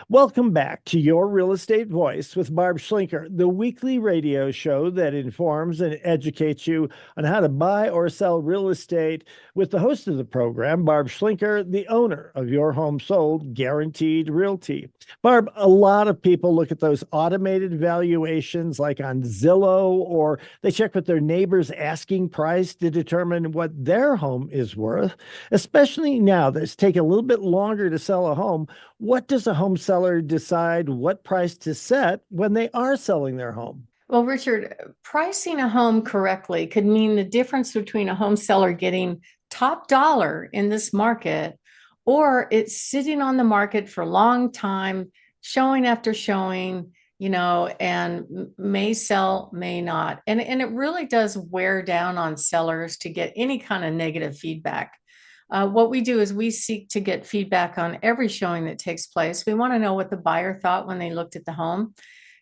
Welcome back to Your Real Estate Voice with Barb Schlinker, the weekly radio show that informs and educates you on how to buy or sell real estate with the host of the program, Barb Schlinker, the owner of Your Home Sold Guaranteed Realty. Barb, a lot of people look at those automated valuations like on Zillow, or they check with their neighbor's asking price to determine what their home is worth, especially now that it's taken a little bit longer to sell a home. What does a home seller decide what price to set when they are selling their home? Well, Richard, pricing a home correctly could mean the difference between a home seller getting top dollar in this market or it's sitting on the market for a long time, showing after showing, and may sell, may not. And it really does wear down on sellers to get any kind of negative feedback. What we do is we seek to get feedback on every showing that takes place. We want to know what the buyer thought when they looked at the home,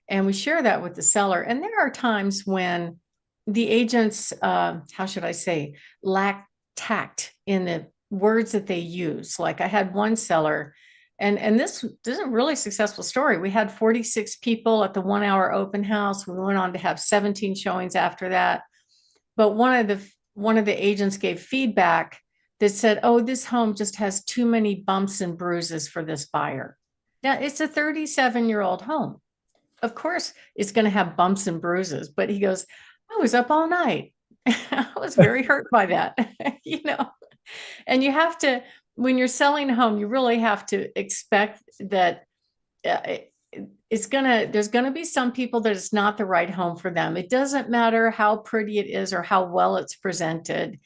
and we share that with the seller. And there are times when the agents, how should I say, lack tact in the words that they use. Like I had one seller, and this is a really successful story. We had 46 people at the 1 hour open house. We went on to have 17 showings after that. But one of the agents gave feedback that said, "Oh, this home just has too many bumps and bruises for this buyer." Now, it's a 37-year-old home. Of course, it's going to have bumps and bruises, but he goes, "I was up all night." I was very hurt by that, you know. And you have to, when you're selling a home, you really have to expect that uh, there's gonna be some people that it's not the right home for them. It doesn't matter how pretty it is or how well it's presented.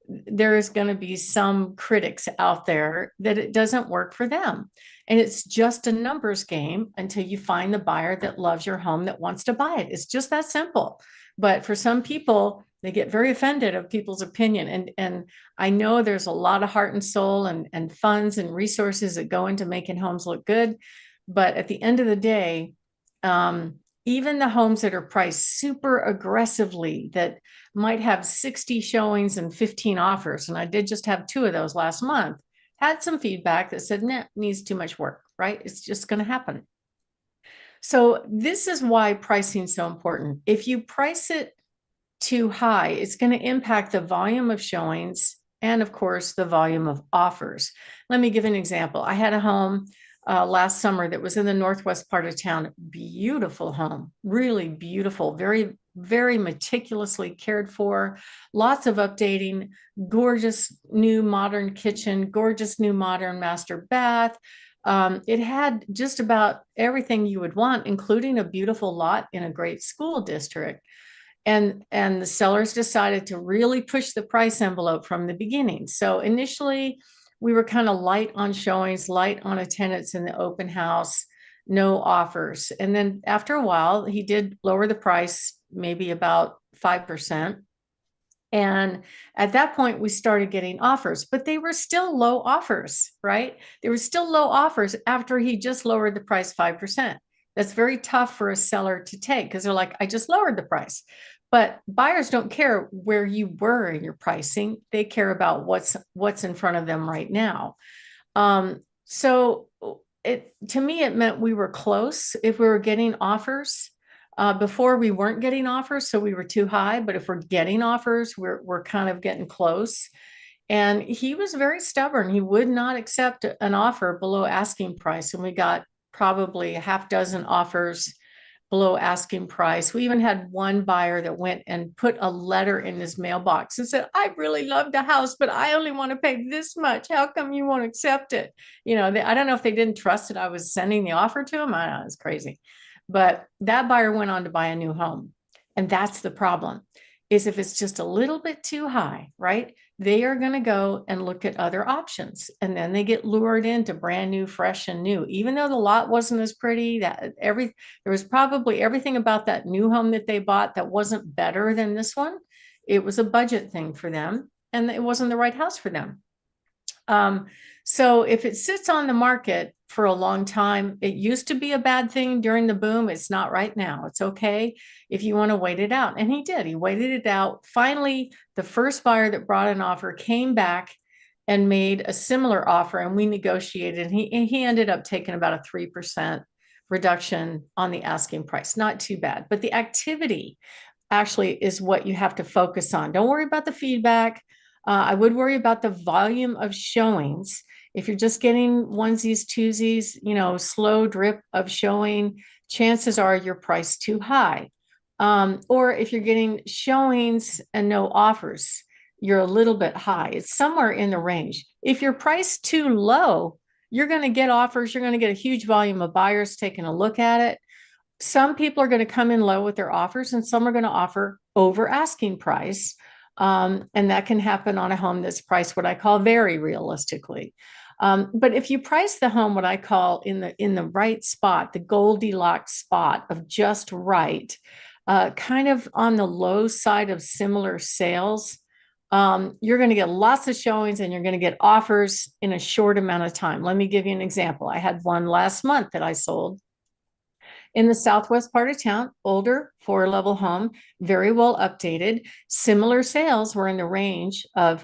There is going to be some critics out there that it doesn't work for them. And it's just a numbers game until you find the buyer that loves your home, that wants to buy it. It's just that simple. But for some people, they get very offended of people's opinion. And I know there's a lot of heart and soul and funds and resources that go into making homes look good. But at the end of the day, even the homes that are priced super aggressively, that might have 60 showings and 15 offers, and I did just have 2 of those last month, had some feedback that said, "Nah, needs too much work," right? It's just going to happen. So this is why pricing is so important. If you price it too high, it's going to impact the volume of showings and, of course, the volume of offers. Let me give an example. I had a home last summer that was in the northwest part of town. Beautiful home, really beautiful, very, very meticulously cared for, lots of updating, gorgeous new modern kitchen, gorgeous new modern master bath. It had just about everything you would want, including a beautiful lot in a great school district. And the sellers decided to really push the price envelope from the beginning. So initially, we were kind of light on showings, light on attendance in the open house, no offers. And then after a while, he did lower the price, maybe about 5%. And at that point, we started getting offers, but they were still low offers, right? They were still low offers after he just lowered the price 5%. That's very tough for a seller to take because they're like, "I just lowered the price." But buyers don't care where you were in your pricing. They care about what's in front of them right now. So it, to me, it meant we were close if we were getting offers. Before we weren't getting offers, so we were too high. But if we're getting offers, we're kind of getting close. And he was very stubborn. He would not accept an offer below asking price, and we got probably a half dozen offers below asking price. We even had one buyer that went and put a letter in his mailbox and said, "I really love the house, but I only want to pay this much. How come you won't accept it?" I don't know if they didn't trust that I was sending the offer to him. I know, it's crazy. But that buyer went on to buy a new home. And that's the problem, is if it's just a little bit too high, right? They are going to go and look at other options. And then they get lured into brand new, fresh and new. Even though the lot wasn't as pretty, there was probably everything about that new home that they bought that wasn't better than this one. It was a budget thing for them, and it wasn't the right house for them. So if it sits on the market for a long time, it used to be a bad thing during the boom. It's not right now. It's okay if you want to wait it out. And he did. He waited it out. Finally, the first buyer that brought an offer came back and made a similar offer, and we negotiated, and he ended up taking about a 3% reduction on the asking price. Not too bad, but the activity actually is what you have to focus on. Don't worry about the feedback. I would worry about the volume of showings. If you're just getting onesies, twosies, slow drip of showing, chances are you're priced too high. Or if you're getting showings and no offers, you're a little bit high. It's somewhere in the range. If you're priced too low, you're going to get offers. You're going to get a huge volume of buyers taking a look at it. Some people are going to come in low with their offers, and some are going to offer over asking price. And that can happen on a home that's priced what I call very realistically. But if you price the home what I call in the right spot, the Goldilocks spot of just right, kind of on the low side of similar sales, you're going to get lots of showings and you're going to get offers in a short amount of time. Let me give you an example. I had one last month that I sold in the southwest part of town, older 4-level home, very well updated. Similar sales were in the range of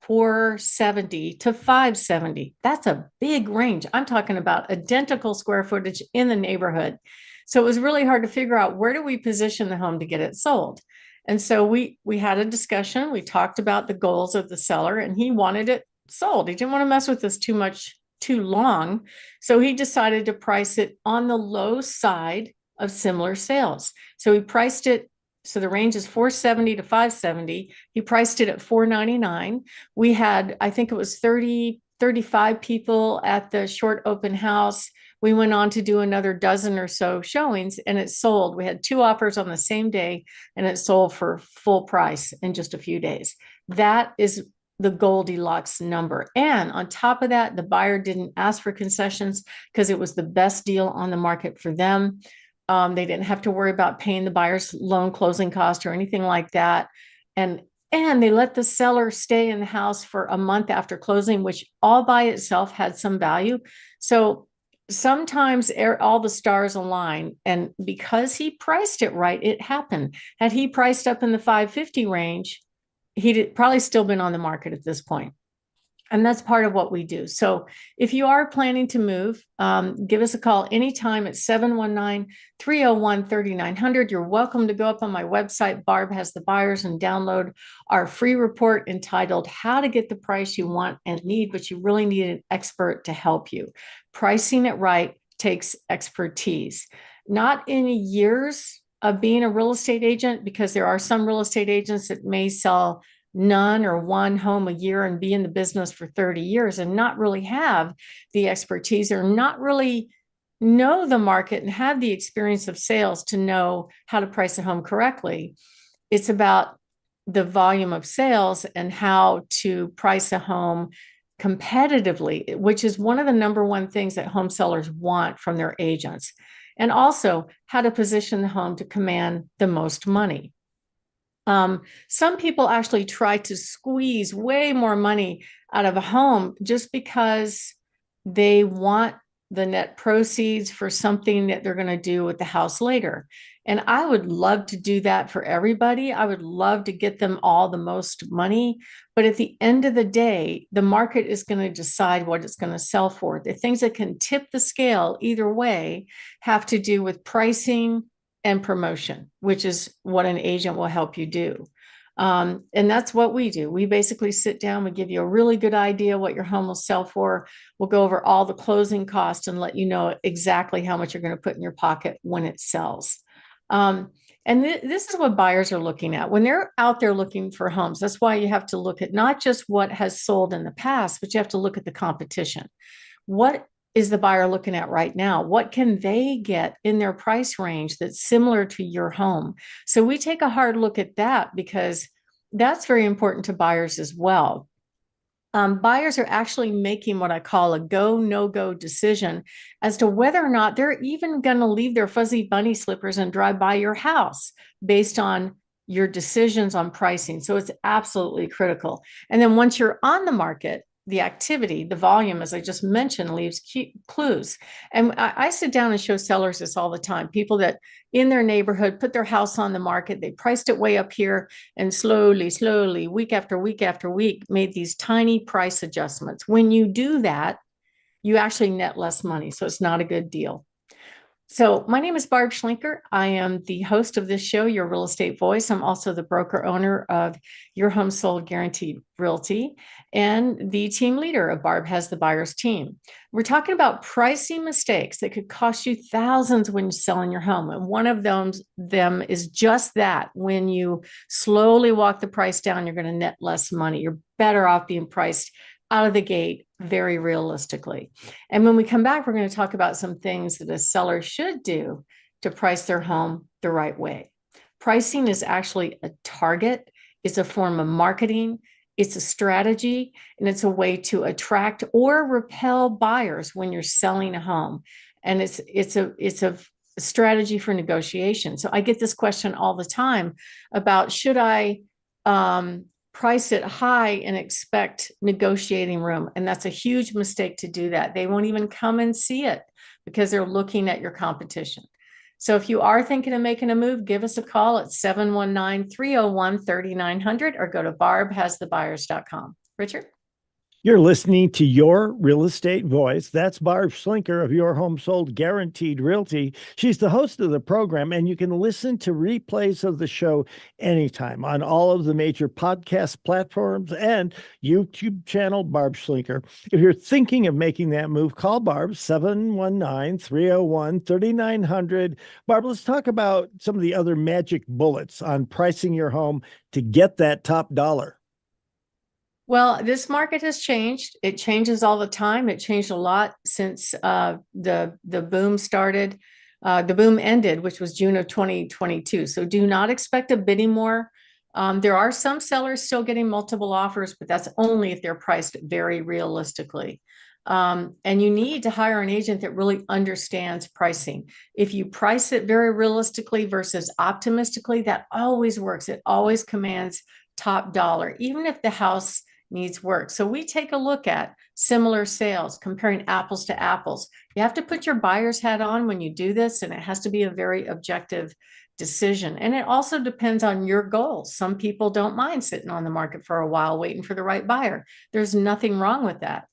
470 to 570. That's a big range. I'm talking about identical square footage in the neighborhood. So it was really hard to figure out, where do we position the home to get it sold? And so we had a discussion. We talked about the goals of the seller, and he wanted it sold. He didn't want to mess with us too long. So he decided to price it on the low side of similar sales. So he priced it, so the range is 470 to 570. He priced it at 499. We had, I think it was 35 people at the short open house. We went on to do another dozen or so showings, and it sold. We had 2 offers on the same day, and it sold for full price in just a few days. That is the Goldilocks number. And on top of that, the buyer didn't ask for concessions because it was the best deal on the market for them. They didn't have to worry about paying the buyer's loan closing cost or anything like that. And they let the seller stay in the house for a month after closing, which all by itself had some value. So sometimes all the stars align. And because he priced it right, it happened. Had he priced up in the 550 range, he'd probably still been on the market at this point. And that's part of what we do. So if you are planning to move, give us a call anytime at 719-301-3900. You're welcome to go up on my website, Barb Has the Buyers, and download our free report entitled How to Get the Price You Want and Need, but you really need an expert to help you. Pricing it right takes expertise. Not in years of being a real estate agent, because there are some real estate agents that may sell none or one home a year and be in the business for 30 years and not really have the expertise or not really know the market and have the experience of sales to know how to price a home correctly. It's about the volume of sales and how to price a home competitively, which is one of the number one things that home sellers want from their agents. And also how to position the home to command the most money. Some people actually try to squeeze way more money out of a home just because they want the net proceeds for something that they're going to do with the house later. And I would love to do that for everybody. I would love to get them all the most money. But at the end of the day, the market is going to decide what it's going to sell for. The things that can tip the scale either way have to do with pricing and promotion, which is what an agent will help you do. And that's what we do. We basically sit down, we give you a really good idea what your home will sell for. We'll go over all the closing costs and let you know exactly how much you're going to put in your pocket when it sells. This is what buyers are looking at when they're out there looking for homes. That's why you have to look at not just what has sold in the past, but you have to look at the competition. What is the buyer looking at right now? What can they get in their price range that's similar to your home? So we take a hard look at that because that's very important to buyers as well. Buyers are actually making what I call a go, no-go decision as to whether or not they're even going to leave their fuzzy bunny slippers and drive by your house based on your decisions on pricing. So it's absolutely critical. And then once you're on the market, the activity, the volume, as I just mentioned, leaves clues. And I sit down and show sellers this all the time. People that in their neighborhood put their house on the market, they priced it way up here, and slowly, week after week after week, made these tiny price adjustments. When you do that, you actually net less money. So it's not a good deal. So my name is Barb Schlinker. I am the host of this show, Your Real Estate Voice. I'm also the broker owner of Your Home Sold Guaranteed Realty and the team leader of Barb Has the Buyers team. We're talking about pricing mistakes that could cost you thousands when you're selling your home. And one of them is just that. When you slowly walk the price down, you're going to net less money. You're better off being priced out of the gate very realistically. And when we come back, we're going to talk about some things that a seller should do to price their home the right way. Pricing is actually a target, it's a form of marketing, it's a strategy, and it's a way to attract or repel buyers when you're selling a home. And it's a strategy for negotiation. So I get this question all the time about, should I price it high and expect negotiating room? And that's a huge mistake to do that. They won't even come and see it because they're looking at your competition. So if you are thinking of making a move, give us a call at 719-301-3900 or go to barbhasthebuyers.com. Richard? You're listening to Your Real Estate Voice. That's Barb Schlinker of Your Home Sold Guaranteed Realty. She's the host of the program, and you can listen to replays of the show anytime on all of the major podcast platforms and YouTube channel, Barb Schlinker. If you're thinking of making that move, call Barb, 719-301-3900. Barb, let's talk about some of the other magic bullets on pricing your home to get that top dollar. Well, this market has changed. It changes all the time. It changed a lot since the boom started. The boom ended, which was June of 2022. So do not expect a bidding war. There are some sellers still getting multiple offers, but that's only if they're priced very realistically. And you need to hire an agent that really understands pricing. If you price it very realistically versus optimistically, that always works. It always commands top dollar, even if the house needs work. So we take a look at similar sales, comparing apples to apples. You have to put your buyer's hat on when you do this, and it has to be a very objective decision. And it also depends on your goals. Some people don't mind sitting on the market for a while, waiting for the right buyer. There's nothing wrong with that.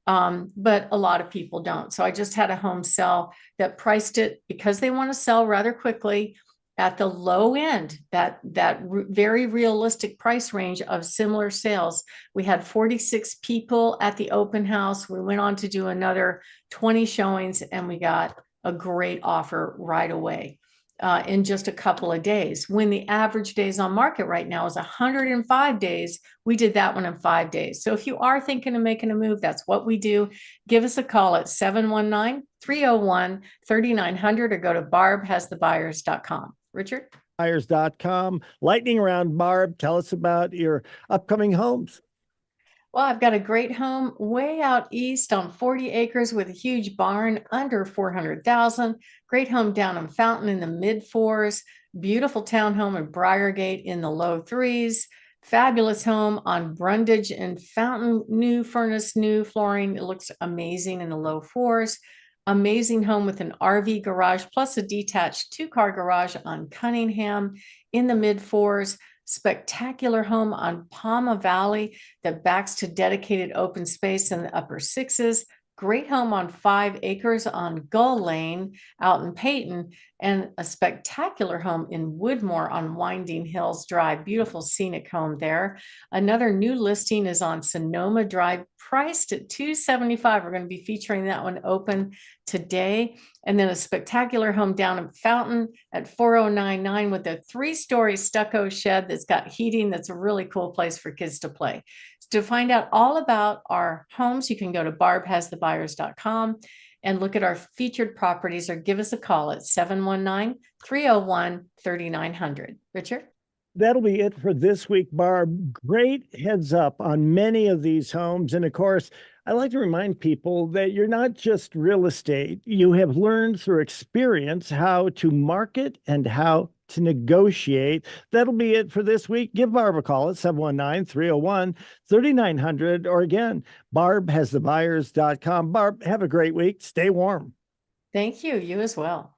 But a lot of people don't. So I just had a home sell that priced it because they want to sell rather quickly at the low end, that very realistic price range of similar sales. We had 46 people at the open house. We went on to do another 20 showings, and we got a great offer right away in just a couple of days. When the average days on market right now is 105 days, we did that one in 5 days. So if you are thinking of making a move, that's what we do. Give us a call at 719-301-3900 or go to barbhasthebuyers.com. Richard? Buyers.com. Lightning round, Barb. Tell us about your upcoming homes. Well, I've got a great home way out east on 40 acres with a huge barn under 400,000. Great home down in Fountain in the mid fours. Beautiful townhome in Briargate in the low threes. Fabulous home on Brundage and Fountain, new furnace, new flooring. It looks amazing in the low fours. Amazing home with an RV garage plus a detached 2-car garage on Cunningham in the mid fours. Spectacular home on Palma Valley that backs to dedicated open space in the upper sixes. Great home on 5 acres on Gull Lane out in Peyton, and a spectacular home in Woodmore on Winding Hills Drive. Beautiful scenic home there. Another new listing is on Sonoma Drive, priced at $275. We're going to be featuring that one open today. And then a spectacular home down in Fountain at 4099 with a 3-story stucco shed that's got heating. That's a really cool place for kids to play. To find out all about our homes, you can go to barbhasthebuyers.com and look at our featured properties or give us a call at 719-301-3900. Richard? That'll be it for this week, Barb. Great heads up on many of these homes. And of course, I like to remind people that you're not just real estate. You have learned through experience how to market and how to negotiate. That'll be it for this week. Give Barb a call at 719-301-3900, or again, Barb has the buyers.com. Barb, have a great week. Stay warm. Thank you. You as well.